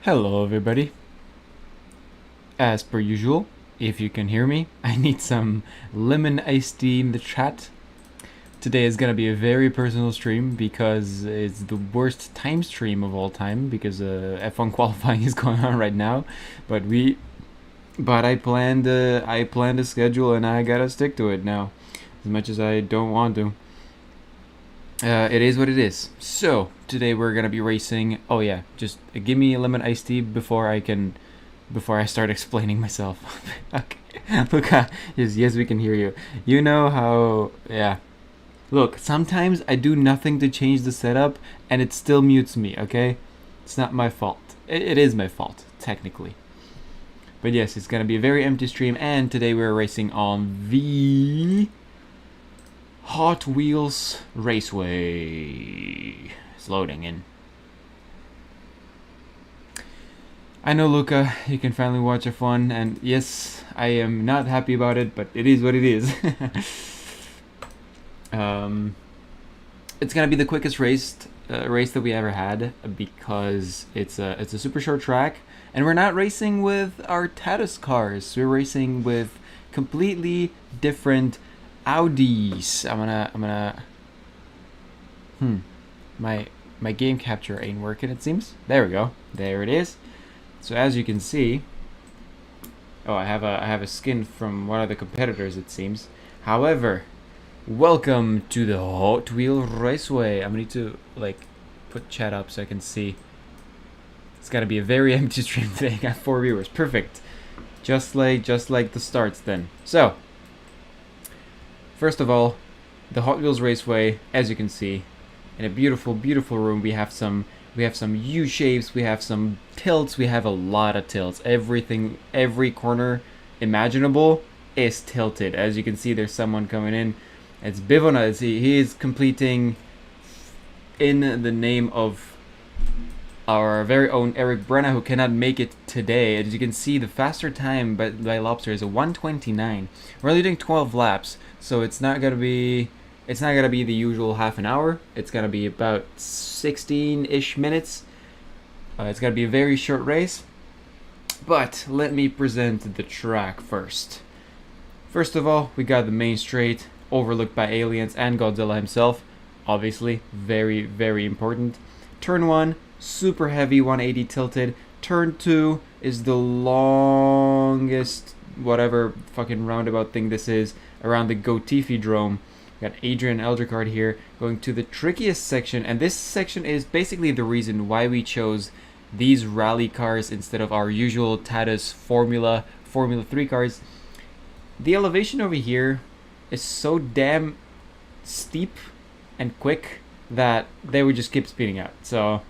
Hello everybody. As per usual, if you can hear me, I need some lemon iced tea in the chat. Today is gonna be a very personal stream because it's the worst time stream of all time because F1 qualifying is going on right now. But I planned a schedule and I gotta stick to it now, as much as I don't want to. It is what it is. So today we're gonna be racing. Oh yeah, just give me a lemon iced tea before I start explaining myself. Okay, look, yes, we can hear you. You know how? Yeah. Look, sometimes I do nothing to change the setup and it still mutes me. Okay, it's not my fault. It is my fault technically. But yes, it's gonna be a very empty stream, and today we're racing on the Hot Wheels Raceway. It's loading in. I know, Luca, you can finally watch F1, and yes, I am not happy about it, but it is what it is. It's gonna be the quickest race that we ever had because it's a super short track, and we're not racing with our Tatus cars. We're racing with completely different Audis. My game capture ain't working, it seems. There we go. There it is. So as you can see, I have a skin from one of the competitors, it seems. However, welcome to the Hot Wheel Raceway. I'm gonna need to put chat up so I can see. It's gotta be a very empty stream today. Got 4 viewers. Perfect. Just like the starts then. So first of all, the Hot Wheels Raceway, as you can see, in a beautiful, beautiful room. We have some U shapes, we have some tilts, we have a lot of tilts. Every corner imaginable is tilted. As you can see, there's someone coming in. It's Bivona. He is completing in the name of our very own Eric Brenna, who cannot make it today. As you can see, the faster time by Lobster is a 1:29. We're only doing 12 laps, so it's not gonna be the usual half an hour. It's gonna be about 16-ish minutes. It's gonna be a very short race. But let me present the track first. First of all, we got the main straight, overlooked by aliens and Godzilla himself. Obviously, very, very important. Turn 1, super heavy, 180 tilted. Turn 2 is the longest, whatever fucking roundabout thing this is, around the Gotifi Drome. We got Adrian Eldricard here going to the trickiest section, and this section is basically the reason why we chose these rally cars instead of our usual Tatus Formula 3 cars. The elevation over here is so damn steep and quick that they would just keep speeding out. So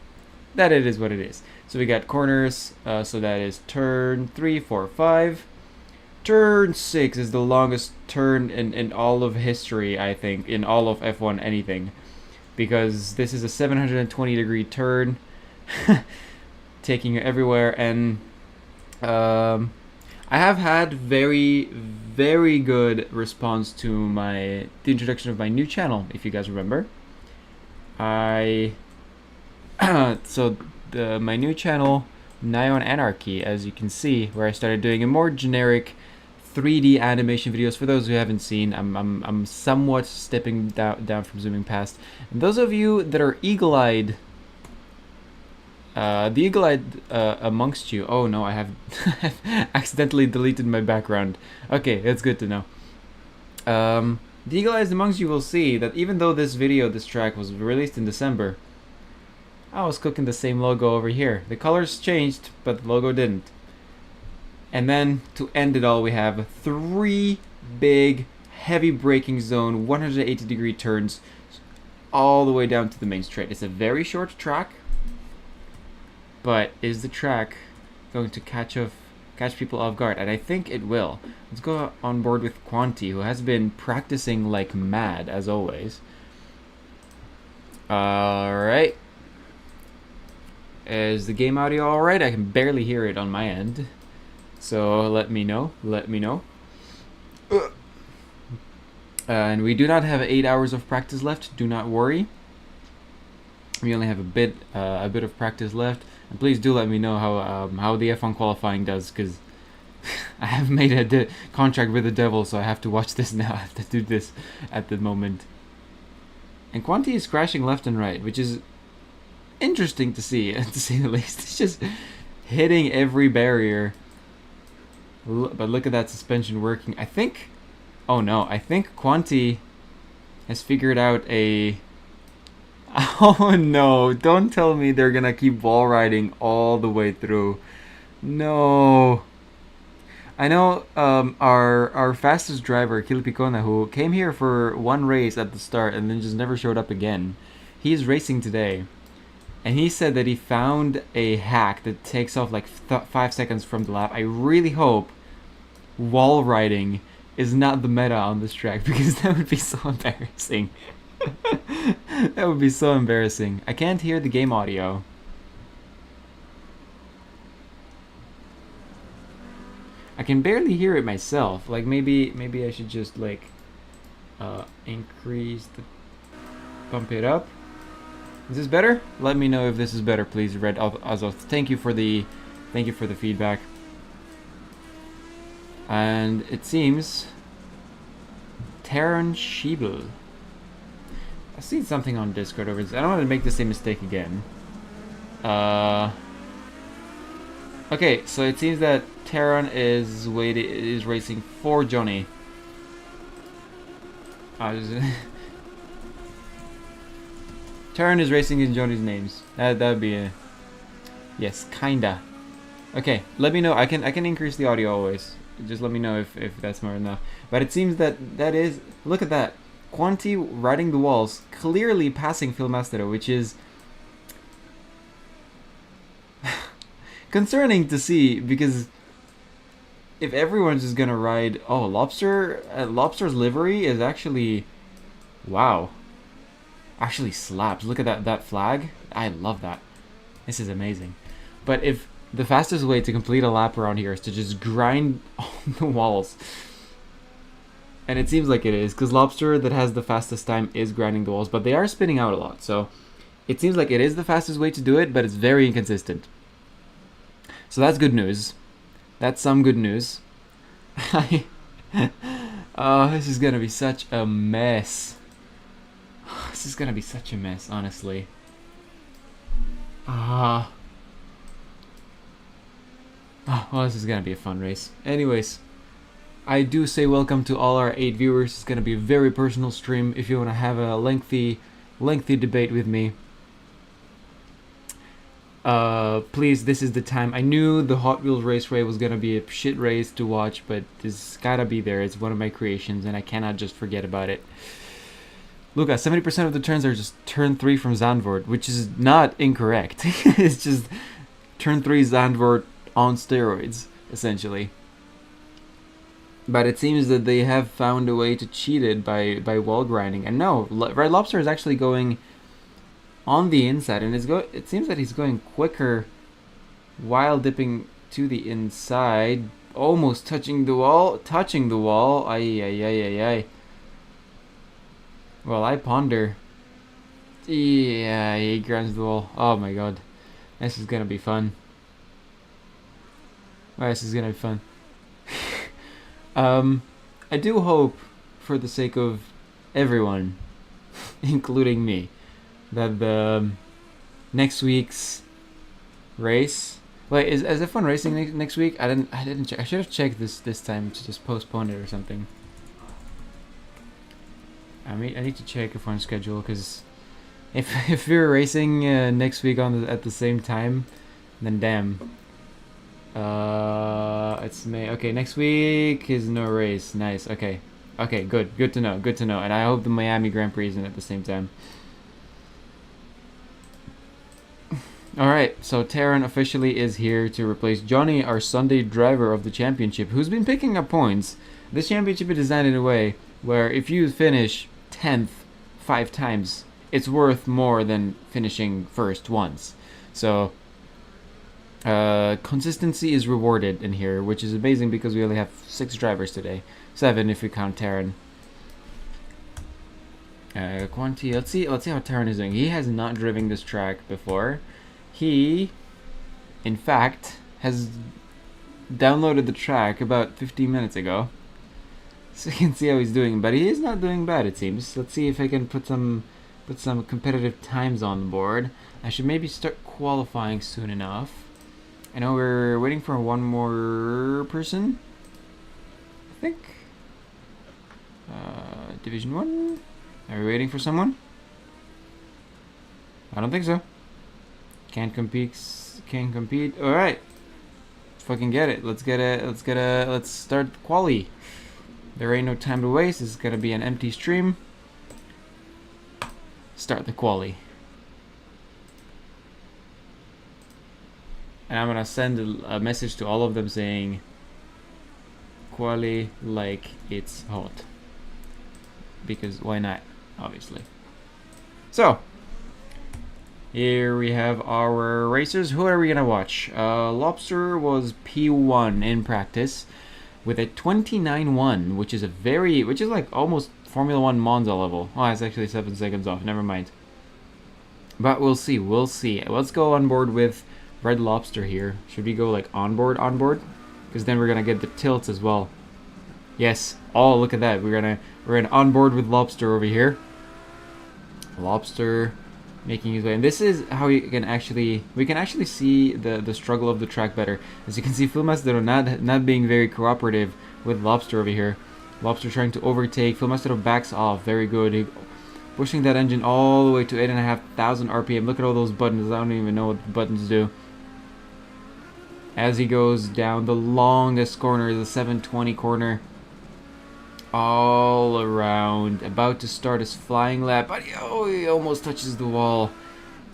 that it is what it is. So we got corners, so that is turn 3, 4, 5. Turn 6 is the longest turn in all of history, I think, in all of F1 anything. Because this is a 720-degree turn, taking you everywhere, and I have had very, very good response to the introduction of my new channel, if you guys remember. My new channel, Nyon Anarchy, as you can see, where I started doing a more generic 3D animation videos. For those who haven't seen, I'm somewhat stepping down from zooming past. And those of you that are eagle-eyed, the eagle-eyed amongst you. Oh no, I have accidentally deleted my background. Okay, that's good to know. The eagle-eyed amongst you will see that even though this track was released in December, I was cooking the same logo over here. The colors changed, but the logo didn't. And then to end it all, we have 3 big, heavy braking zone, 180-degree turns, all the way down to the main straight. It's a very short track, but is the track going to catch people off guard? And I think it will. Let's go on board with Quanti, who has been practicing like mad, as always. Alright. Is the game audio alright? I can barely hear it on my end. So let me know. And we do not have 8 hours of practice left. Do not worry. We only have a bit of practice left, and please do let me know how the F1 qualifying does, because I have made a contract with the devil, so I have to watch this now. I have to do this at the moment. And Quanti is crashing left and right, which is interesting to see, to say the least. It's just hitting every barrier. But look at that suspension working. I think... Oh no, I think Quanti has figured out a... Oh no, don't tell me they're gonna keep wall riding all the way through. No. I know our fastest driver, Kilpicona, who came here for one race at the start and then just never showed up again. He's racing today. And he said that he found a hack that takes off like 5 seconds from the lap. I really hope wall riding is not the meta on this track, because that would be so embarrassing. That would be so embarrassing. I can't hear the game audio. I can barely hear it myself. Like maybe I should just like increase the bump it up. Is this better? Let me know if this is better, please, Red Azoth. Thank you for the feedback. And it seems Terran Schiebel. I've seen something on Discord over this. I don't want to make the same mistake again. Okay, so it seems that Terran is racing for Johnny. Terran is racing in Johnny's names. That would be a... Yes, kinda. Okay, let me know. I can increase the audio always. Just let me know if that's more enough. But it seems that is... Look at that. Quanti riding the walls, clearly passing Phil Mastero, which is... concerning to see, because if everyone's just gonna ride... Oh, Lobster's livery is actually... Wow. Actually slaps. Look at that flag. I love that. This is amazing. But if the fastest way to complete a lap around here is to just grind on the walls, and it seems like it is, because Lobster, that has the fastest time, is grinding the walls, but they are spinning out a lot, so it seems like it is the fastest way to do it, but it's very inconsistent. So that's good news. That's some good news. Oh, this is gonna be such a mess. This is gonna be such a mess, honestly. Oh, well, this is gonna be a fun race. Anyways, I do say welcome to all our 8 viewers. It's gonna be a very personal stream. If you wanna have a lengthy debate with me, please, this is the time. I knew the Hot Wheels Raceway was gonna be a shit race to watch, but this gotta be there. It's one of my creations, and I cannot just forget about it. Look, 70% of the turns are just turn 3 from Zandvoort, which is not incorrect. It's just turn 3 Zandvoort on steroids, essentially. But it seems that they have found a way to cheat it by wall grinding. And no, Red Lobster is actually going on the inside, and it seems that he's going quicker while dipping to the inside, almost touching the wall. Ay, ay, ay, ay, ay. Well, I ponder. Yeah, he grinds the wall. Oh my god. This is gonna be fun. Well, this is gonna be fun. I do hope, for the sake of everyone, including me, that the next week's race... Wait, is F1 racing next week? I didn't check. I should have checked this time to just postpone it or something. I need to check F1 schedule, because if we're racing next week at the same time, then damn. It's May. Okay, next week is no race. Nice. Okay, good to know. And I hope the Miami Grand Prix isn't at the same time. Alright, so Terran officially is here to replace Johnny, our Sunday driver of the championship, who's been picking up points. This championship is designed in a way where if you finish 10th 5 times, it's worth more than finishing first once. So consistency is rewarded in here, which is amazing because we only have 6 drivers today. 7 if we count Terran. Quanti. Let's see how Taran is doing. He has not driven this track before. He, in fact, has downloaded the track about 15 minutes ago. So you can see how he's doing, but he is not doing bad, it seems. Let's see if I can put some competitive times on the board. I should maybe start qualifying soon enough. I know we're waiting for one more person, I think. Division 1? Are we waiting for someone? I don't think so. Can't compete. Alright. Fucking get it. Let's start the quali. There ain't no time to waste. This is gonna be an empty stream. Start the quali. And I'm gonna send a message to all of them saying quali like it's hot. Because why not? Obviously. So here we have our racers. Who are we gonna watch? Lobster was P1 in practice with a 29.1, which is like almost Formula 1 Monza level. Oh, it's actually 7 seconds off. Never mind. But we'll see. Let's go on board with Red Lobster here. Should we go like on board? Because then we're gonna get the tilts as well. Yes. Oh, look at that. We're gonna on board with Lobster over here. Lobster making his way, and this is how we can actually see the struggle of the track better. As you can see, Filmastero not being very cooperative with Lobster over here. Lobster trying to overtake. Filmastero backs off. Very good. Pushing that engine all the way to 8,500 RPM. Look at all those buttons. I don't even know what the buttons do. As he goes down the longest corner, the 720 corner. All around, about to start his flying lap, but he almost touches the wall.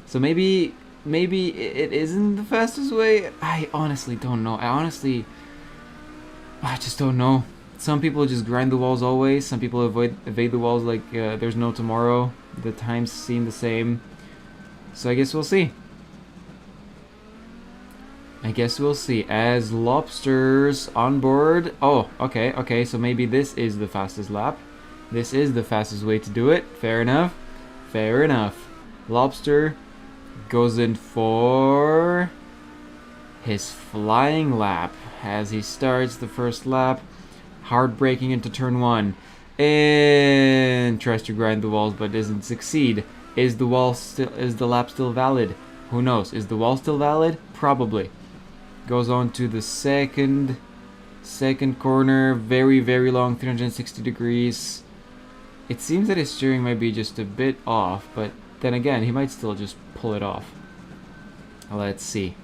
So maybe it isn't the fastest way. I honestly don't know. I just don't know. Some people just grind the walls always. Some people evade the walls like there's no tomorrow. The times seem the same. So I guess we'll see. As Lobsters on board. Oh, okay, so maybe this is the fastest lap. This is the fastest way to do it. Fair enough. Lobster goes in for his flying lap as he starts the first lap. Hard braking into turn 1. And tries to grind the walls but doesn't succeed. Is the lap still valid? Who knows? Is the wall still valid? Probably. Goes on to the second corner, very long, 360 degrees. It seems that his steering might be just a bit off, but then again, he might still just pull it off. Let's see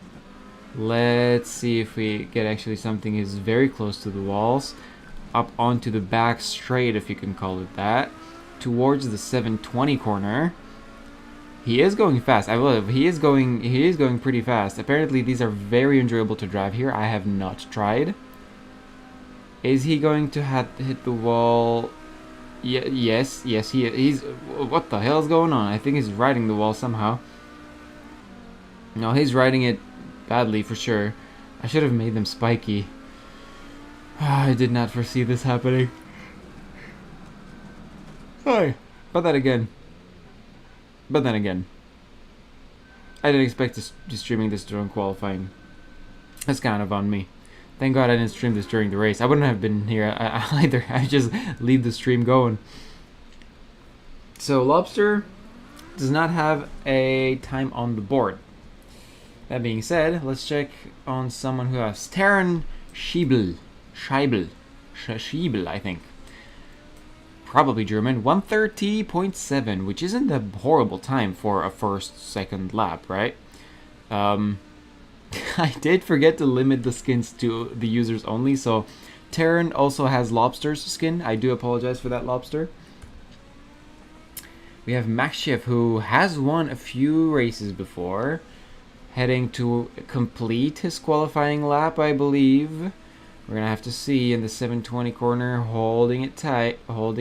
if we get actually something is very close to the walls, up onto the back straight, if you can call it that, towards the 720 corner. He is going fast. I will. He is going pretty fast. Apparently, these are very enjoyable to drive here. I have not tried. Is he going to hit the wall? Yes. He's. What the hell is going on? I think he's riding the wall somehow. No, he's riding it badly for sure. I should have made them spiky. I did not foresee this happening. Sorry. But then again, I didn't expect to be streaming this during qualifying. That's kind of on me. Thank God I didn't stream this during the race. I wouldn't have been here either. I just leave the stream going. So Lobster does not have a time on the board. That being said, let's check on someone who has Taran Scheibel, I think. Probably German. 1:30.7, which isn't a horrible time for a second lap, right? I did forget to limit the skins to the users only, so Taran also has Lobster's skin. I do apologize for that, Lobster. We have Max Schiff, who has won a few races before, heading to complete his qualifying lap, I believe. We're gonna have to see in the 720 corner, holding it tight on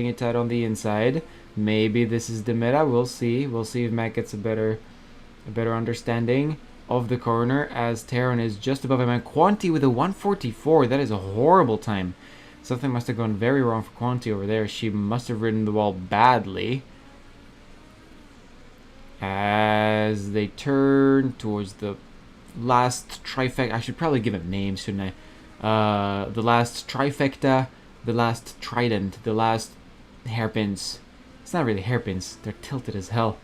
the inside. Maybe this is the meta. We'll see if Matt gets a better understanding of the corner, as Taran is just above him. And Quanti with a 1:44. That is a horrible time. Something must have gone very wrong for Quanti over there. She must have ridden the wall badly. as they turn towards the last trifecta. I should probably give it names, shouldn't I? The last trifecta, the last trident, the last hairpins. It's not really hairpins, they're tilted as hell.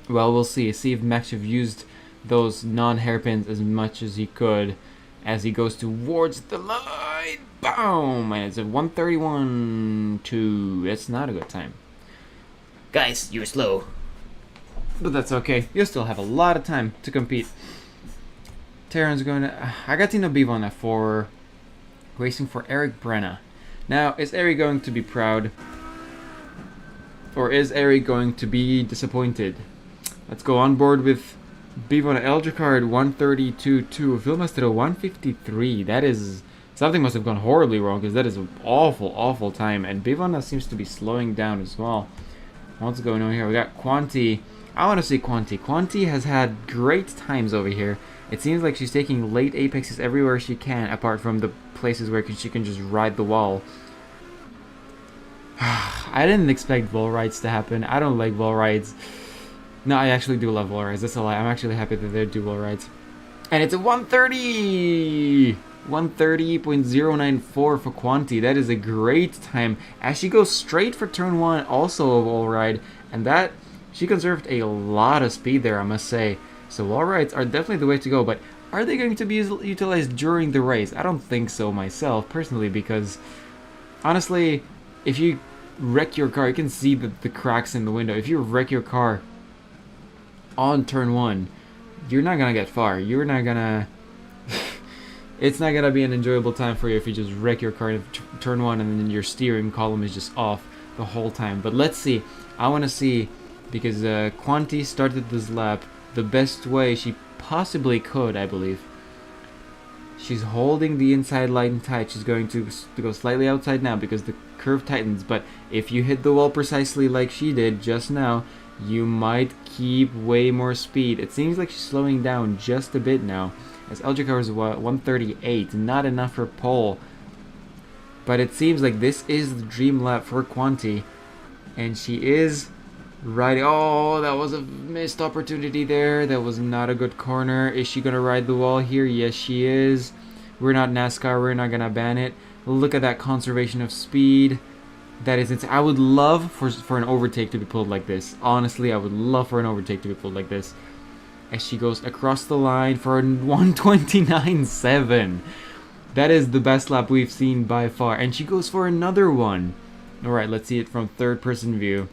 Well, we'll see. See if Max have used those non-hairpins as much as he could as he goes towards the line. Boom! And it's a 131.2. It's not a good time. Guys, you're slow. But that's okay. You'll still have a lot of time to compete. Terran's going to... Agatino Bivona for racing for Eric Brenna. Now, is Eric going to be proud? Or is Eric going to be disappointed? Let's go on board with Bivona Eldricard 132.2. Philmaster 153. That is... Something must have gone horribly wrong because that is an awful, awful time. And Bivona seems to be slowing down as well. What's going on here? We got Quanti. I want to see Quanti. Quanti has had great times over here. It seems like she's taking late apexes everywhere she can, apart from the places where she can just ride the wall. I didn't expect wall rides to happen. I don't like wall rides. No, I actually do love wall rides. That's a lie. I'm actually happy that they do wall rides. And it's a 130! 130.094 for Quanti. That is a great time. As she goes straight for turn 1, also a wall ride. And that, she conserved a lot of speed there, I must say. So wall rides are definitely the way to go. But are they going to be utilized during the race? I don't think so myself, personally, because honestly, if you wreck your car, you can see the cracks in the window. If you wreck your car on turn 1, you're not gonna get far. You're not gonna... It's not gonna be an enjoyable time for you if you just wreck your car in turn 1 and then your steering column is just off the whole time. But let's see. I want to see, because Quanti started this lap the best way she possibly could, I believe. She's holding the inside line tight. She's going to go slightly outside now because the curve tightens. But if you hit the wall precisely like she did just now, you might keep way more speed. It seems like she's slowing down just a bit now. As Eldricard is 138, not enough for pole. But it seems like this is the dream lap for Quanti. And she is riding... Oh, that was a missed opportunity there. That was not a good corner. Is she going to ride the wall here? Yes, she is. We're not NASCAR. We're not going to ban it. Look at that conservation of speed. That is insane. I would love for an overtake to be pulled like this. Honestly, I would love for an overtake to be pulled like this. As she goes across the line for a 129.7. That is the best lap we've seen by far. And she goes for another one. Alright, let's see it from third person view.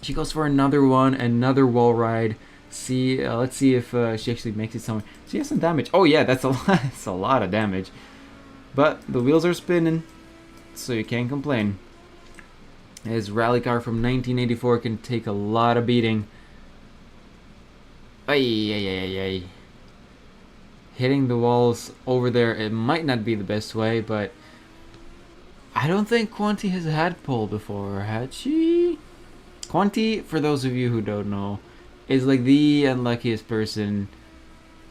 She goes for another one, another wall ride. See, let's see if she actually makes it somewhere. She has some damage. Oh yeah, that's a lot. That's a lot of damage. But the wheels are spinning, so you can't complain. His rally car from 1984 can take a lot of beating. Ay, ay, ay, ay. Hitting the walls over there, it might not be the best way, but I don't think Quanti has had pole before, had she? Quanti, for those of you who don't know, is like the unluckiest person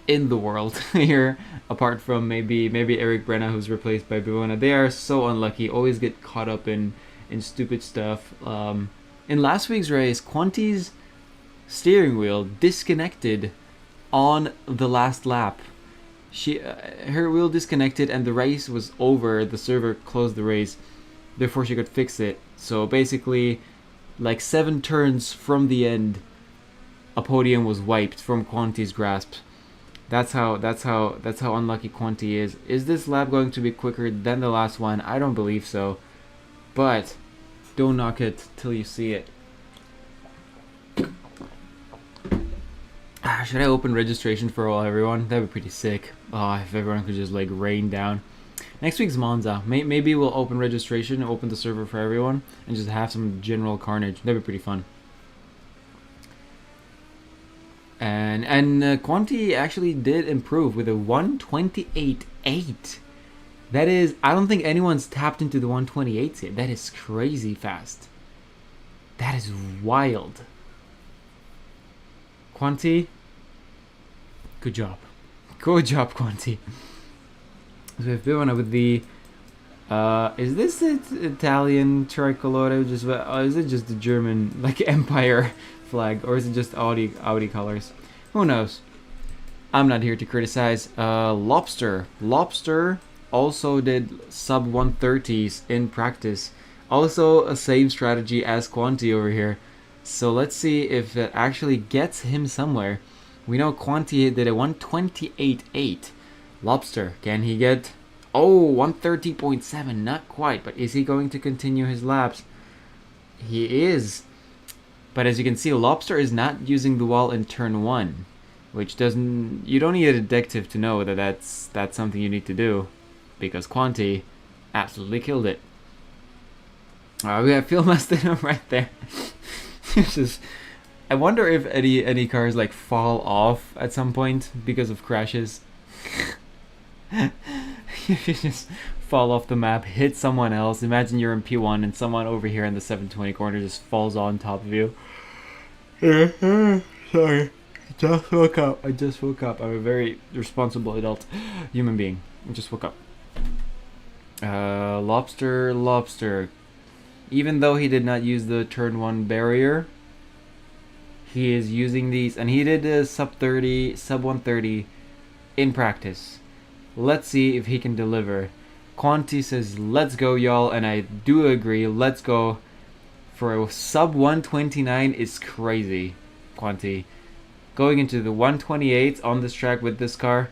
in the world here, apart from maybe Eric Brenna, who's replaced by Bivona. They are so unlucky, always get caught up in stupid stuff. In last week's race, Quanti's steering wheel disconnected on the last lap. Her wheel disconnected and the race was over. The server closed the race before she could fix it. So basically, like 7 turns from the end, a podium was wiped from Quanti's grasp. That's how unlucky Quanti is. Is this lap going to be quicker than the last one? I don't believe so. But don't knock it till you see it. Should I open registration for everyone? That'd be pretty sick. Oh, if everyone could just like rain down. Next week's Monza. Maybe we'll open registration, open the server for everyone, and just have some general carnage. That'd be pretty fun. And Quanti actually did improve with a 128.8. That is, I don't think anyone's tapped into the 128s yet. That is crazy fast. That is wild. Quanti, good job. Good job, Quanti. So we have Bivona with the Is this Italian tricolore? Just is it just the German like Empire flag, or is it just Audi colors? Who knows? I'm not here to criticize. Lobster also did sub 130s in practice. Also a same strategy as Quanti over here. So let's see if it actually gets him somewhere. We know Quanti did a 128.8. Lobster, can he get... Oh, 130.7, not quite. But is he going to continue his laps? He is. But as you can see, Lobster is not using the wall in turn 1. Which doesn't... You don't need a detective to know that that's something you need to do. Because Quanti absolutely killed it. We have Phil Mastino right there. It's just... I wonder if any cars like fall off at some point because of crashes. You just fall off the map, hit someone else. Imagine you're in P1 and someone over here in the 720 corner just falls on top of you. Sorry. I just woke up. I'm a very responsible adult human being. I just woke up. Lobster. Even though he did not use the turn 1 barrier, he is using these, and he did a sub 130 in practice. Let's see if he can deliver. Quanti says, let's go, y'all, and I do agree. Let's go. For a sub 129 is crazy, Quanti. Going into the 128 on this track with this car.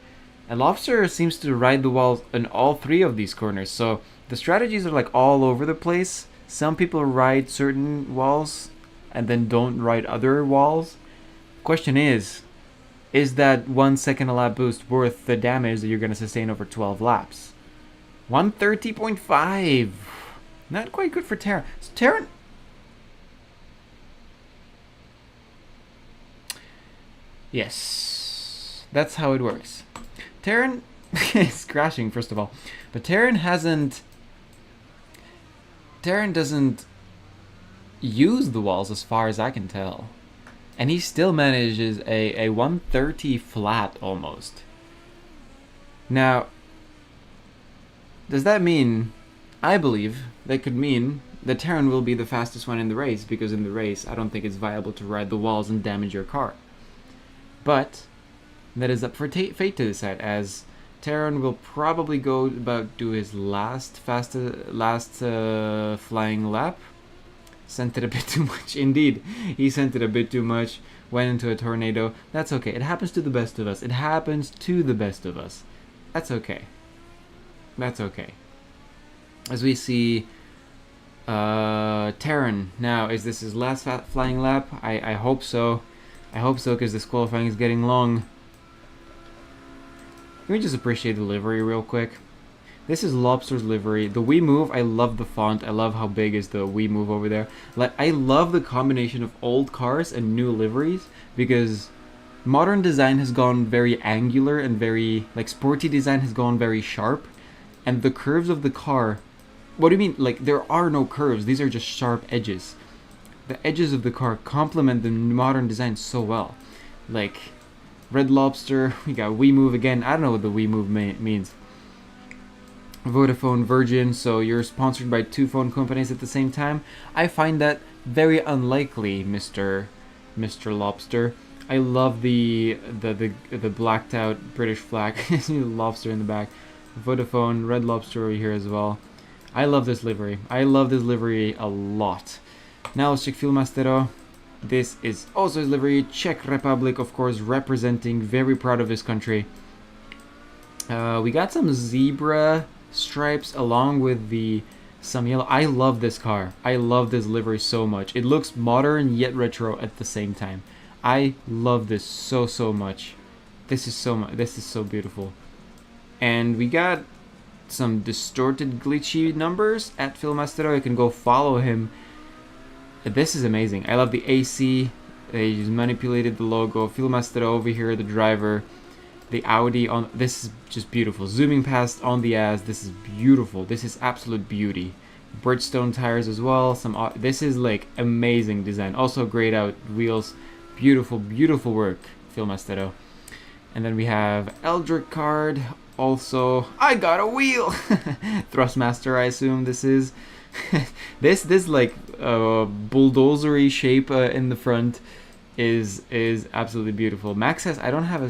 And Lobster seems to ride the walls in all 3 of these corners. So the strategies are like all over the place. Some people ride certain walls and then don't ride other walls. Question is that 1 second a lap boost worth the damage that you're going to sustain over 12 laps? 130.5. Not quite good for Terran. So Terran... Yes. That's how it works. Terran is crashing, first of all. But Terran doesn't use the walls as far as I can tell. And he still manages a 130 flat almost. Now, does that mean... I believe that could mean that Terran will be the fastest one in the race, because in the race I don't think it's viable to ride the walls and damage your car. But that is up for fate to decide, as Terran will probably go do his last flying lap. Sent it a bit too much. Indeed, he sent it a bit too much. Went into a tornado. That's okay. It happens to the best of us. It happens to the best of us. That's okay. That's okay. As we see Terran now, is this his last flying lap? I hope so. I hope so, because this qualifying is getting long. Can we just appreciate the livery real quick? This is Lobster's livery. The We Move, I love the font. I love how big is the We Move over there. Like, I love the combination of old cars and new liveries, because modern design has gone very angular and very, like, sporty design has gone very sharp. And the curves of the car... What do you mean? Like, there are no curves. These are just sharp edges. The edges of the car complement the modern design so well. Like, Red Lobster, we got We Move again. I don't know what the We Move means. Vodafone, Virgin, so you're sponsored by 2 phone companies at the same time. I find that very unlikely, Mr. Lobster. I love the blacked out British flag. Lobster in the back. Vodafone, Red Lobster over here as well. I love this livery. I love this livery a lot. Now let's check Phil Mastero. This is also his livery. Czech Republic, of course, representing. Very proud of his country. We got some zebra stripes along with some yellow. I love this car. I love this livery so much. It looks modern yet retro at the same time. I love this so much. This is so beautiful. And we got some distorted glitchy numbers at Phil Mastero. You can go follow him. This is amazing. I love the AC. They just manipulated the logo. Phil Mastero over here, the driver. The Audi on... This is just beautiful. Zooming past on the ass. This is beautiful. This is absolute beauty. Bridgestone tires as well. This is like amazing design. Also grayed out wheels. Beautiful, beautiful work, Phil Mastero. And then we have Eldrick card. Also, I got a wheel. Thrustmaster, I assume this is. This like bulldozery shape in the front is absolutely beautiful. Max says I don't have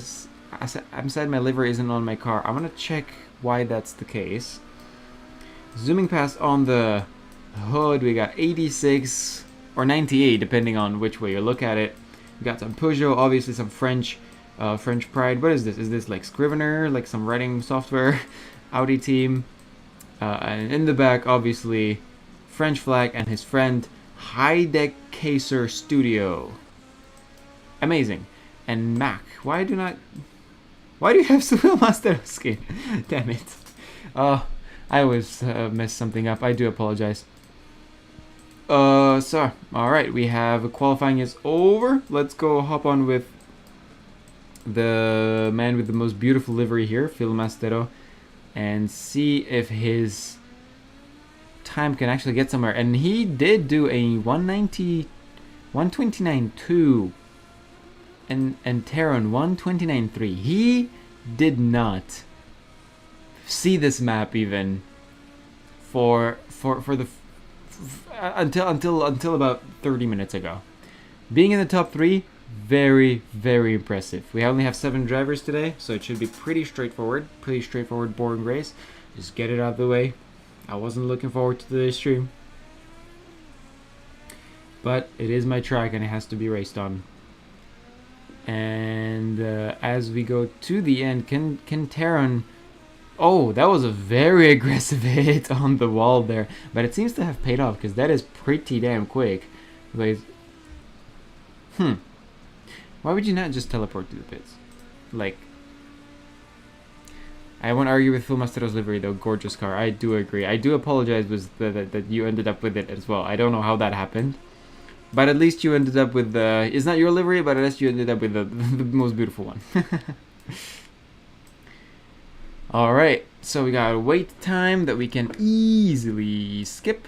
I'm sad my livery isn't on my car. I'm gonna check why that's the case. Zooming past on the hood, we got 86 or 98, depending on which way you look at it. We got some Peugeot, obviously some French Pride. What is this? Is this like Scrivener, like some writing software? Audi team. And in the back, obviously, French flag and his friend Heidecaser Studio. Amazing. And Mac, why do you have Suel Master skin? Damn it. I always mess something up. I do apologize. So, alright, we have qualifying is over. Let's go hop on with the man with the most beautiful livery here, Phil Mastero, and see if his time can actually get somewhere. And he did do a 129.2 and Terran 129.3. He did not see this map even for the until about 30 minutes ago. Being in the top 3, very impressive. We only have 7 drivers today, so it should be pretty straightforward, boring race. Just get it out of the way. I wasn't looking forward to today's stream, but it is my track and it has to be raced on. And as we go to the end, can Terran... Oh, that was a very aggressive hit on the wall there, but it seems to have paid off because that is pretty damn quick. Why would you not just teleport to the pits? Like, I won't argue with Phil Mastero's livery though. Gorgeous car. I do agree. I do apologize that you ended up with it as well. I don't know how that happened, but at least you ended up with the... It's not your livery, but at least you ended up with the most beautiful one. Alright, so we got a wait time that we can easily skip.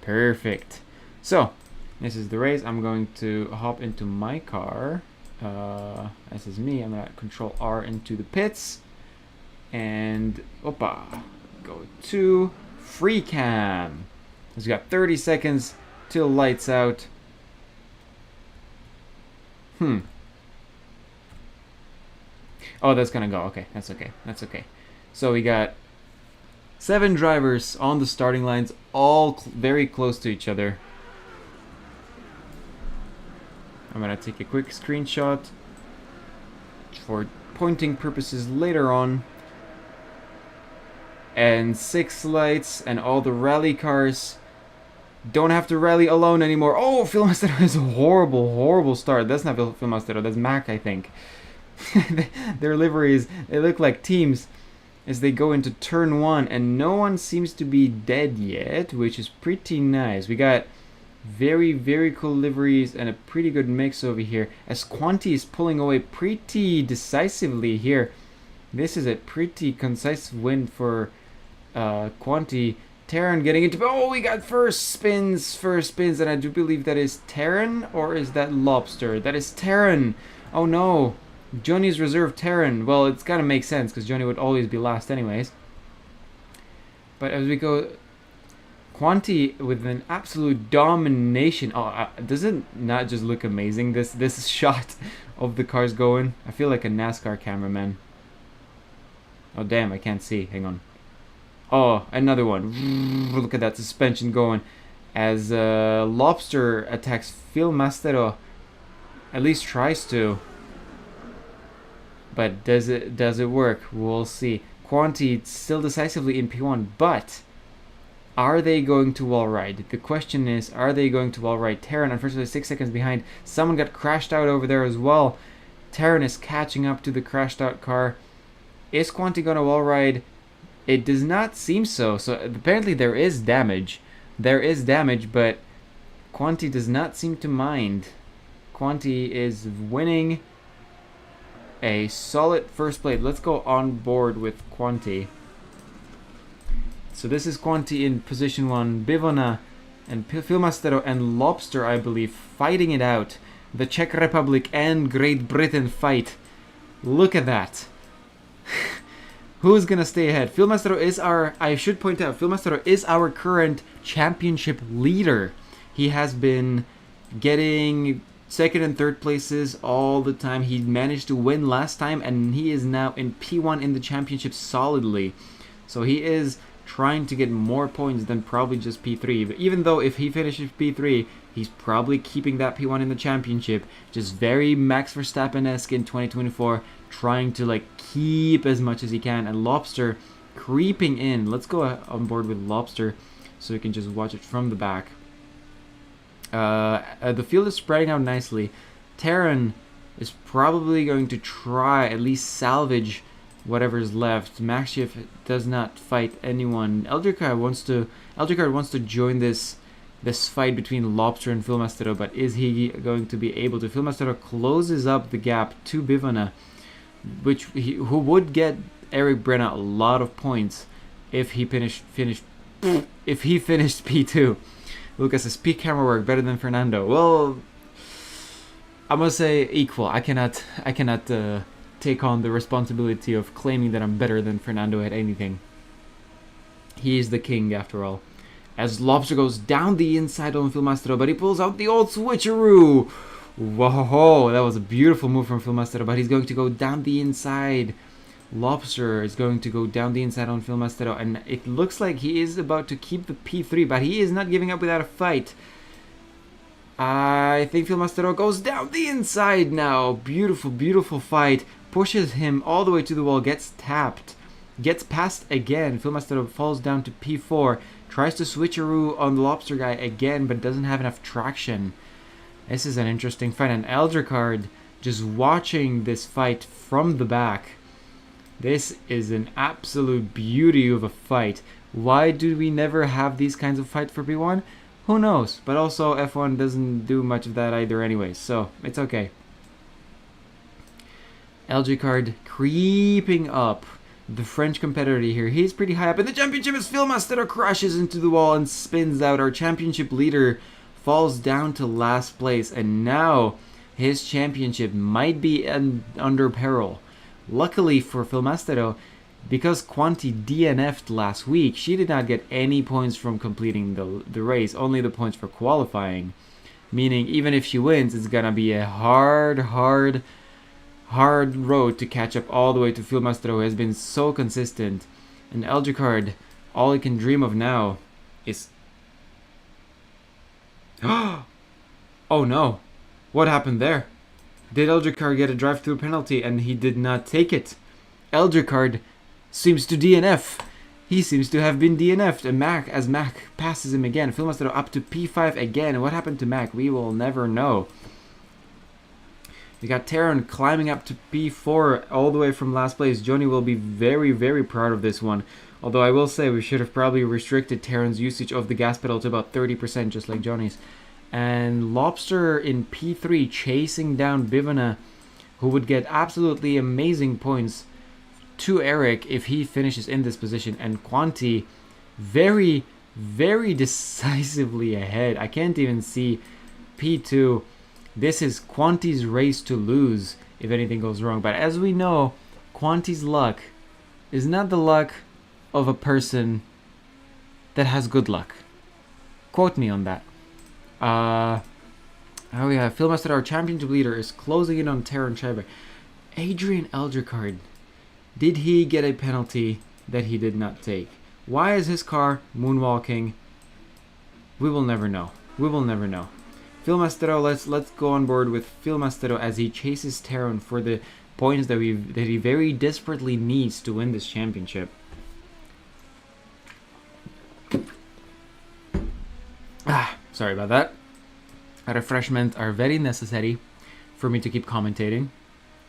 Perfect. So, this is the race. I'm going to hop into my car. This is me. I'm going to control R into the pits. And, opa, go to free cam. So we got 30 seconds till lights out. Oh, that's gonna go. Okay, that's okay. That's okay. So we got 7 drivers on the starting lines, all very close to each other. I'm gonna take a quick screenshot for pointing purposes later on. And 6 lights, and all the rally cars don't have to rally alone anymore. Oh, Phil Mastero has a horrible start. That's not Phil Mastero, that's Mac, I think. Their liveries, they look like teams as they go into turn 1, and no one seems to be dead yet, which is pretty nice. We got very cool liveries and a pretty good mix over here, as Quanti is pulling away pretty decisively here. This is a pretty concise win for Quanti. Terran getting into... Oh, we got first spins, and I do believe that is Terran, or is that Lobster? That is Terran. Oh no, Johnny's reserve Terran. Well, it's gotta make sense because Johnny would always be last anyways. But as we go, Quanti with an absolute domination. Oh, does it not just look amazing, this shot of the cars going? I feel like a NASCAR cameraman. Oh damn, I can't see. Hang on. Oh, another one. Look at that suspension going. As Lobster attacks Phil Mastero. At least tries to. But does it work? We'll see. Quanti still decisively in P1, but are they going to wall ride? The question is, are they going to wall ride? Terran, unfortunately, 6 seconds behind. Someone got crashed out over there as well. Terran is catching up to the crashed out car. Is Quanti going to wall ride? It does not seem so. So apparently there is damage. There is damage, but Quanti does not seem to mind. Quanti is winning a solid first place. Let's go on board with Quanti. So this is Quanti in position 1. Bivona and Phil Mastero and Lobster, I believe, fighting it out. The Czech Republic and Great Britain fight. Look at that. Who's gonna stay ahead? Phil Mastero is I should point out, Phil Mastero is our current championship leader. He has been getting second and third places all the time. He managed to win last time, and he is now in P1 in the championship solidly. So he is trying to get more points than probably just P3. But even though if he finishes P3, he's probably keeping that P1 in the championship. Just very Max Verstappen-esque in 2024, trying to like keep as much as he can. And Lobster creeping in. Let's go on board with Lobster so we can just watch it from the back. The field is spreading out nicely. Terran is probably going to try at least salvage whatever's left. Maxiev does not fight anyone. Eldricard wants to join this fight between Lobster and Phil Mastero, but is he going to be able to? Phil Mastero closes up the gap to Bivana, who would get Eric Brenna a lot of points if he finished P2. Lucas says, peak camera work better than Fernando. Well, I must say equal. I cannot take on the responsibility of claiming that I'm better than Fernando at anything. He is the king after all. As Lobster goes down the inside on Phil Mastero, but he pulls out the old switcheroo. Whoa, that was a beautiful move from Phil Mastero, but he's going to go down the inside. Lobster is going to go down the inside on Phil Mastero, and it looks like he is about to keep the P3, but he is not giving up without a fight. I think Phil Mastero goes down the inside now. Beautiful, beautiful fight. Pushes him all the way to the wall, gets tapped, gets past again. Phil Mastero falls down to P4, tries to switcheroo on the Lobster guy again, but doesn't have enough traction. This is an interesting fight, and Eldricard just watching this fight from the back. This is an absolute beauty of a fight. Why do we never have these kinds of fights for P1? Who knows? But also F1 doesn't do much of that either anyway, so it's okay. Eldricard creeping up. The French competitor here, he's pretty high up in the championship as Phil Mastero crashes into the wall and spins out. Our championship leader falls down to last place, and now his championship might be under peril. Luckily for Phil Mastero, because Quanti DNF'd last week, she did not get any points from completing the race, only the points for qualifying. Meaning, even if she wins, it's gonna be a hard road to catch up all the way to Phil Mastero, who has been so consistent. And Eldricard, all he can dream of now is... Oh no! What happened there? Did Eldricard get a drive-through penalty and he did not take it? Eldricard seems to DNF. He seems to have been DNF'd. And Mac passes him again. Phil Mastero up to P5 again. What happened to Mac? We will never know. We got Terran climbing up to P4 all the way from last place. Johnny will be very, very proud of this one. Although I will say we should have probably restricted Terran's usage of the gas pedal to about 30%, just like Johnny's. And Lobster in P3 chasing down Bivana, who would get absolutely amazing points to Eric if he finishes in this position. And Quanti very, very decisively ahead. I can't even see P2. This is Quanti's race to lose if anything goes wrong. But as we know, Quanti's luck is not the luck of a person that has good luck. Quote me on that. Oh yeah, Phil Mastero, our championship leader, is closing in on Terran Schreiber. Adrian Eldricard, did he get a penalty that he did not take? Why is his car moonwalking? We will never know. We will never know. Phil Mastero, let's go on board with Phil Mastero as he chases Terran for the points that he very desperately needs to win this championship. Sorry about that. Refreshments are very necessary for me to keep commentating.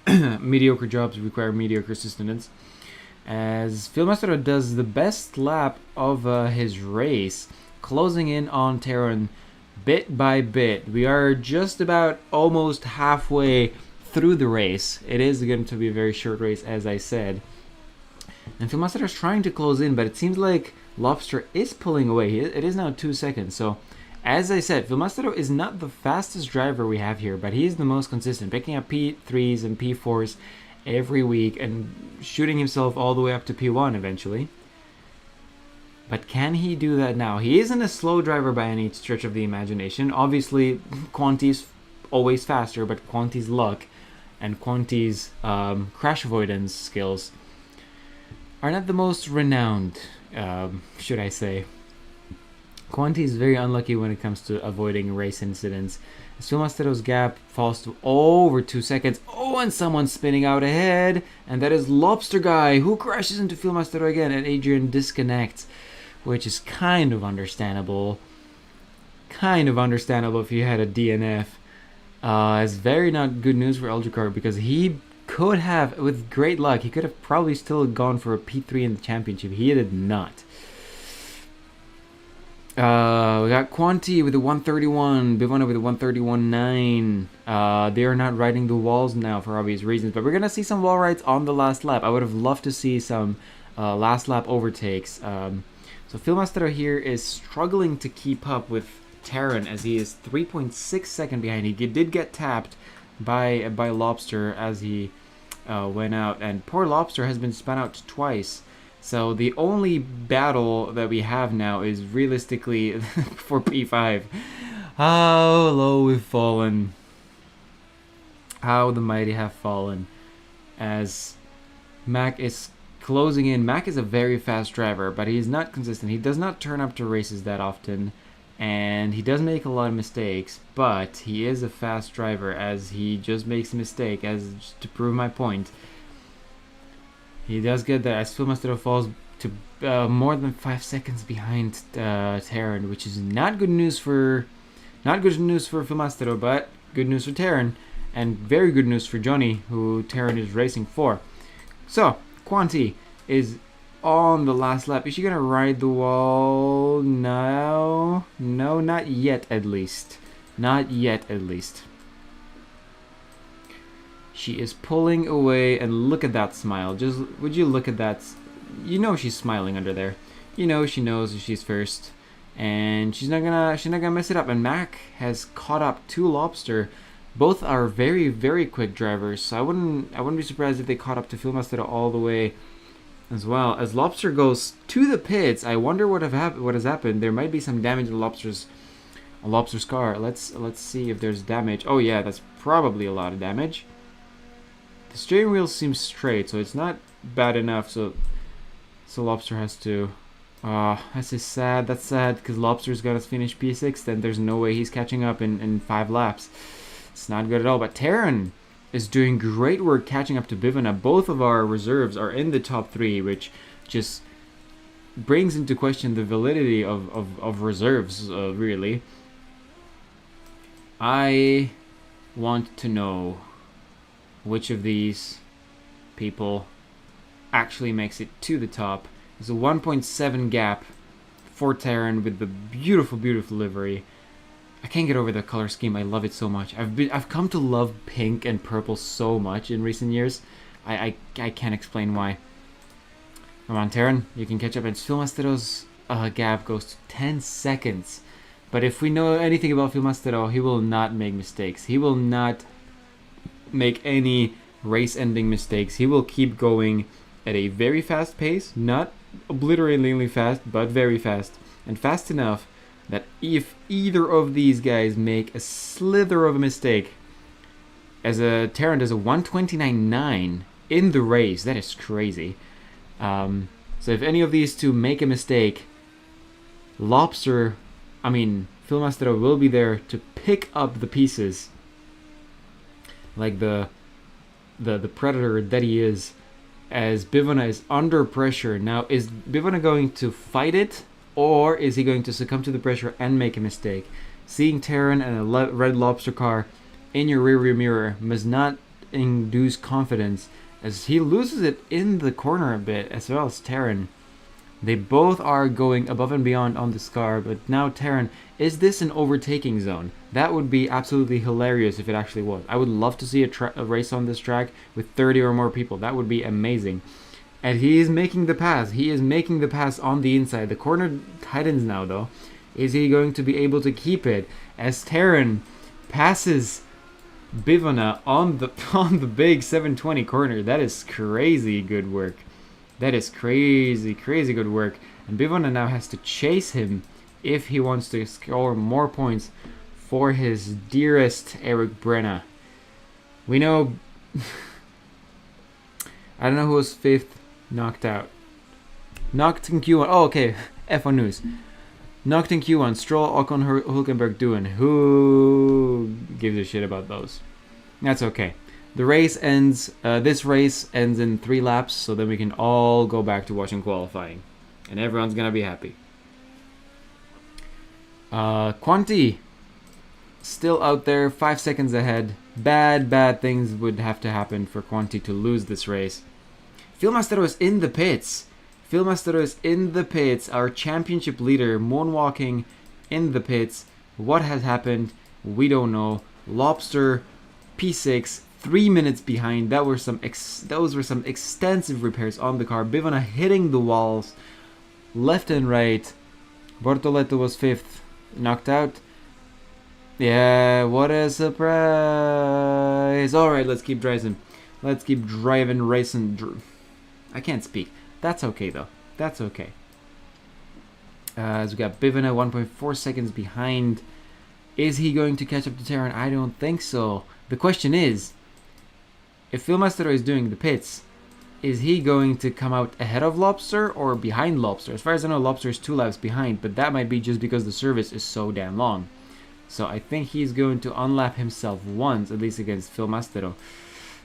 Mediocre jobs require mediocre sustenance. As Phil Mastero does the best lap of his race, closing in on Terran bit by bit. We are just about almost halfway through the race. It is going to be a very short race, as I said. And Phil Mastero is trying to close in, but it seems like Lobster is pulling away. It is now 2 seconds, so... As I said, Phil Mastero is not the fastest driver we have here, but he is the most consistent, picking up P3s and P4s every week and shooting himself all the way up to P1 eventually. But can he do that now? He isn't a slow driver by any stretch of the imagination. Obviously, Quanti's always faster, but Quanti's luck and Quanti's crash avoidance skills are not the most renowned, should I say. Quanti is very unlucky when it comes to avoiding race incidents. As Phil Mastero's gap falls to over 2 seconds. Oh, and someone's spinning out ahead. And that is Lobster Guy, who crashes into Phil Mastero again, and Adrian disconnects, which is kind of understandable. Kind of understandable if you had a DNF. It's very not good news for Eldricar, because he could have, with great luck, he could have probably still gone for a P3 in the championship. He did not. We got Quanti with the 131, Bivona with the 131.9. They are not riding the walls now for obvious reasons, but we're going to see some wall rides on the last lap. I would have loved to see some last lap overtakes. So Phil Mastero here is struggling to keep up with Terran, as he is 3.6 seconds behind. He did get tapped by Lobster as he went out, and poor Lobster has been spun out twice. So the only battle that we have now is realistically for P5. How low we've fallen. How the mighty have fallen. As Mac is closing in. Mac is a very fast driver, but he's not consistent. He does not turn up to races that often, and he does make a lot of mistakes, but he is a fast driver, as he just makes a mistake, as just to prove my point. He does get that as Phil Mastero falls to more than 5 seconds behind Terran, which is not good news for Phil Mastero, but good news for Terran, and very good news for Johnny, who Terran is racing for. So Quanti is on the last lap. Is she gonna ride the wall? No, not yet. At least, not yet. At least. She is pulling away, and look at that smile. Just, would you look at that? You know she's smiling under there. You know she knows she's first, and she's not gonna mess it up. And Mac has caught up to Lobster. Both are very, very quick drivers, so I wouldn't be surprised if they caught up to Phil Mastero all the way as well. As Lobster goes to the pits, I wonder what has happened. There might be some damage to Lobster's car. Let's see if there's damage. Oh yeah, that's probably a lot of damage. The steering wheel seems straight, so it's not bad enough. So Lobster has to. That's just sad. That's sad, because Lobster's got to finish P6. Then there's no way he's catching up in 5 laps. It's not good at all. But Terran is doing great work catching up to Bivana. Both of our reserves are in the top 3, which just brings into question the validity of reserves, really. I want to know which of these people actually makes it to the top. There's a 1.7 gap for Terran with the beautiful, beautiful livery. I can't get over the color scheme. I love it so much. I've come to love pink and purple so much in recent years. I can't explain why. Come on, Terran, you can catch up. And Phil Mastero's gap goes to 10 seconds. But if we know anything about Phil Mastero, he will not make mistakes. He will not make any race-ending mistakes. He will keep going at a very fast pace, not obliteratingly fast, but very fast, and fast enough that if either of these guys make a slither of a mistake, as a Terran does a 129.9 in the race, that is crazy. So if any of these two make a mistake, Phil Mastero will be there to pick up the pieces, like the predator that he is, as Bivana is under pressure. Now, is Bivana going to fight it, or is he going to succumb to the pressure and make a mistake? Seeing Terran and a red Lobster car in your rearview mirror must not induce confidence, as he loses it in the corner a bit, as well as Terran. They both are going above and beyond on this car, but now Terran, is this an overtaking zone? That would be absolutely hilarious if it actually was. I would love to see a race on this track with 30 or more people. That would be amazing. And he is making the pass. He is making the pass on the inside. The corner tightens now, though. Is he going to be able to keep it? As Terran passes Bivana on the on the big 720 corner. That is crazy good work. That is crazy good work. And Bivana now has to chase him if he wants to score more points for his dearest Eric Brenna. We know. I don't know who was fifth. Knocked out. Knocked in Q1. Oh, okay. F1 News. Knocked in Q1. Stroll, Ocon, Hulkenberg, doing. Who gives a shit about those? That's okay. The race ends. This race ends in 3 laps, so then we can all go back to watching qualifying, and everyone's gonna be happy. Quanti still out there, 5 seconds ahead. Bad things would have to happen for Quanti to lose this race. Philmastero is in the pits. Philmastero is in the pits. Our championship leader moonwalking in the pits. What has happened? We don't know. Lobster P6, 3 minutes behind. Those were some extensive repairs on the car. Bivana hitting the walls left and right. Bortoleto was 5th, knocked out. Yeah, what a surprise. Alright, let's keep driving. Let's keep driving, racing. I can't speak. That's okay, though. That's okay. As we got Bivana 1.4 seconds behind. Is he going to catch up to Terran? I don't think so. The question is, if Philmastero is doing the pits, is he going to come out ahead of Lobster or behind Lobster? As far as I know, Lobster is 2 laps behind, but that might be just because the service is so damn long. So I think he's going to unlap himself once, at least against Philmastero.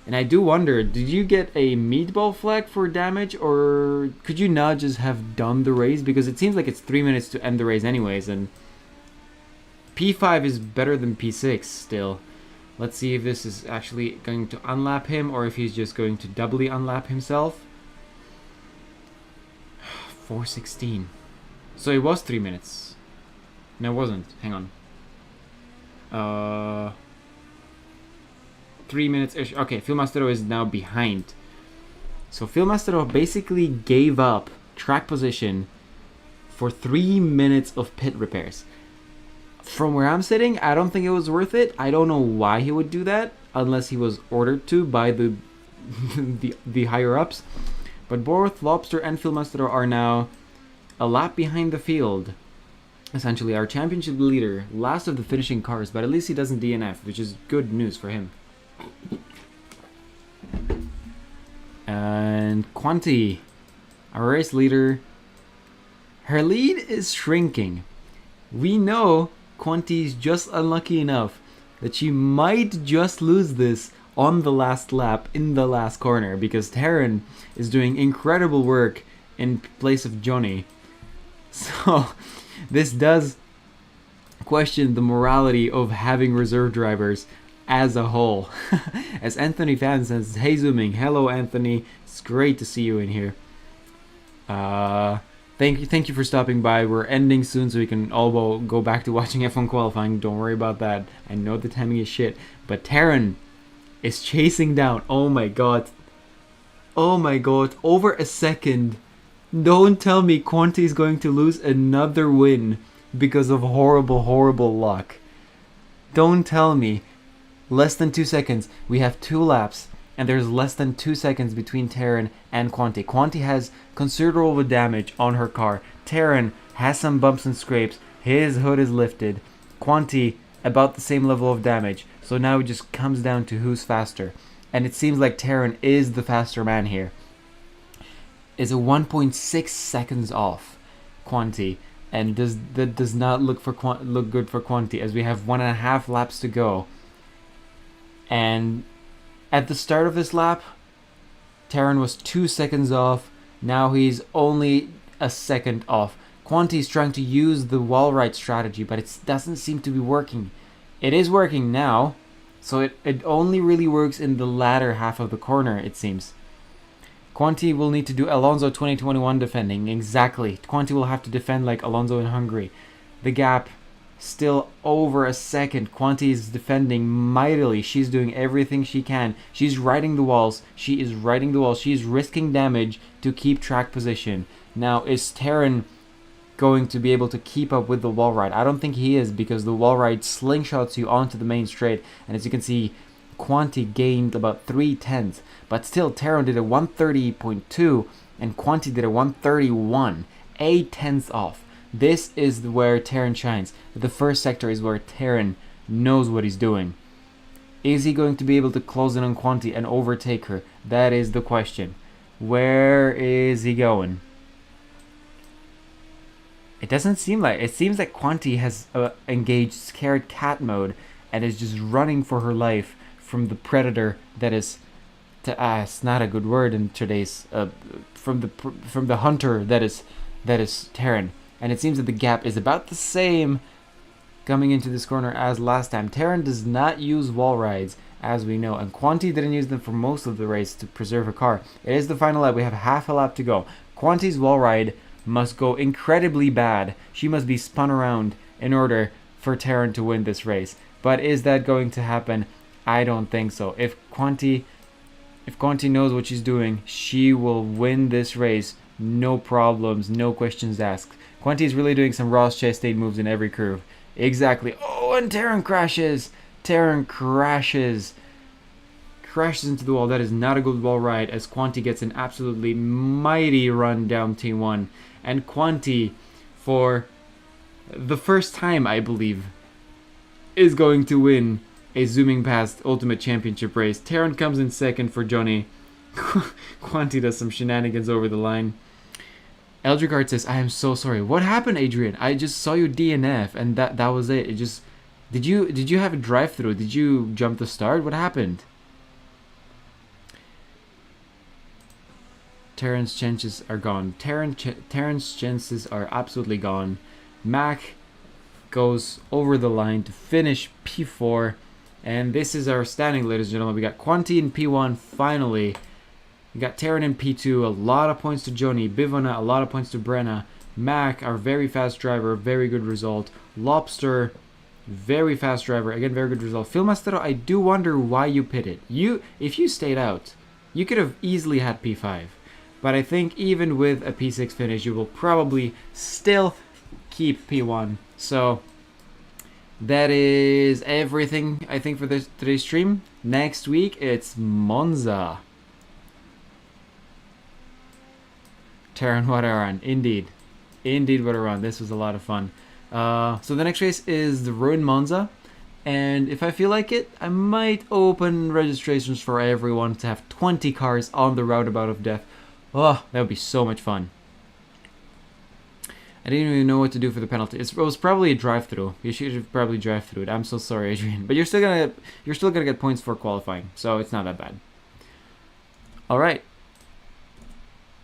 And I do wonder, did you get a meatball flag for damage, or could you not just have done the race? Because it seems like it's 3 minutes to end the race anyways, and P5 is better than P6 still. Let's see if this is actually going to unlap him, or if he's just going to doubly unlap himself. 4:16. So it was 3 minutes. No, it wasn't. Hang on. 3 minutes ish. Okay, Philmastero is now behind. So Philmastero basically gave up track position for 3 minutes of pit repairs. From where I'm sitting, I don't think it was worth it. I don't know why he would do that, unless he was ordered to by the the higher ups. But both Lobster and Philmastero are now a lap behind the field. Essentially, our championship leader, last of the finishing cars, but at least he doesn't DNF, which is good news for him. And Quanti, our race leader, her lead is shrinking. We know Quanti's just unlucky enough that she might just lose this on the last lap in the last corner, because Terran is doing incredible work in place of Johnny. So this does question the morality of having reserve drivers as a whole. As Anthony Fan says, hey zooming, hello Anthony, it's great to see you in here. Thank you for stopping by. We're ending soon, so we can all go back to watching F1 qualifying. Don't worry about that. I know the timing is shit, but Terran is chasing down. Oh my god, over a second. Don't tell me Quanti is going to lose another win because of horrible luck. Don't tell me. Less than 2 seconds. We have 2 laps, and there's less than 2 seconds between Terran and Quanti. Quanti has considerable damage on her car. Terran has some bumps and scrapes. His hood is lifted. Quanti, about the same level of damage. So now it just comes down to who's faster. And it seems like Terran is the faster man here. Is a 1.6 seconds off Quanti, and that does not look good for Quanti, as we have 1.5 laps to go. And at the start of this lap, Terran was 2 seconds off. Now he's only a second off. Quanti is trying to use the wall ride strategy, but it doesn't seem to be working. It is working now, so it only really works in the latter half of the corner, it seems. Quanti will need to do Alonso 2021 defending. Exactly. Quanti will have to defend like Alonso in Hungary. The gap still over a second. Quanti is defending mightily. She's doing everything she can. She's riding the walls. She's risking damage to keep track position. Now, is Terran going to be able to keep up with the wall ride? I don't think he is, because the wall ride slingshots you onto the main straight. And as you can see, Quanti gained about 3/10, but still Terran did a 130.2 and Quanti did a 131, 8/10 off. This is where Terran shines. The first sector is where Terran knows what he's doing. Is he going to be able to close in on Quanti and overtake her? That is the question. Where is he going? It doesn't seem like it. Seems like Quanti has engaged scared cat mode and is just running for her life from the predator that is. It's not a good word in today's. From the hunter that is Terran, and it seems that the gap is about the same coming into this corner as last time. Terran does not use wall rides, as we know, and Quanti didn't use them for most of the race to preserve her car. It is the final lap. We have half a lap to go. Quanti's wall ride must go incredibly bad. She must be spun around in order for Terran to win this race. But is that going to happen? I don't think so. If Quanti knows what she's doing, she will win this race. No problems, no questions asked. Quanti is really doing some Ross Chastain moves in every curve. Exactly. Oh, and Terran crashes. Terran crashes into the wall. That is not a good wall ride, as Quanti gets an absolutely mighty run down T1. And Quanti, for the first time, I believe, is going to win a zooming past Ultimate Championship race. Terran comes in second for Johnny. Quanti does some shenanigans over the line. Eldricard says, I am so sorry. What happened, Adrian? I just saw you DNF and that was it. It just did you have a drive through? Did you jump the start? What happened? Terran's chances are gone. Terran's chances are absolutely gone. Mac goes over the line to finish P4. And this is our standing, ladies and gentlemen. We got Quanti in P1 finally. We got Terran in P2. A lot of points to Joni. Bivona, a lot of points to Brenna. Mac, our very fast driver. Very good result. Lobster, very fast driver. Again, very good result. Filmastero, I do wonder why you pitted. If you stayed out, you could have easily had P5. But I think even with a P6 finish, you will probably still keep P1. So that is everything, I think, for today's stream. Next week, it's Monza. Terran, what a run. Indeed, what a run. This was a lot of fun. So the next race is the Ruin Monza. And if I feel like it, I might open registrations for everyone to have 20 cars on the Roundabout of Death. Oh, that would be so much fun. I didn't even know what to do for the penalty. It was probably a drive-through. You should have probably drive-through it. I'm so sorry, Adrian. But you're still gonna get points for qualifying, so it's not that bad. All right,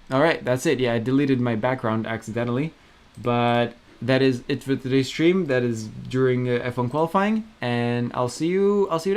that's it. Yeah, I deleted my background accidentally, but that is it for today's stream. That is during F1 qualifying, and I'll see you next.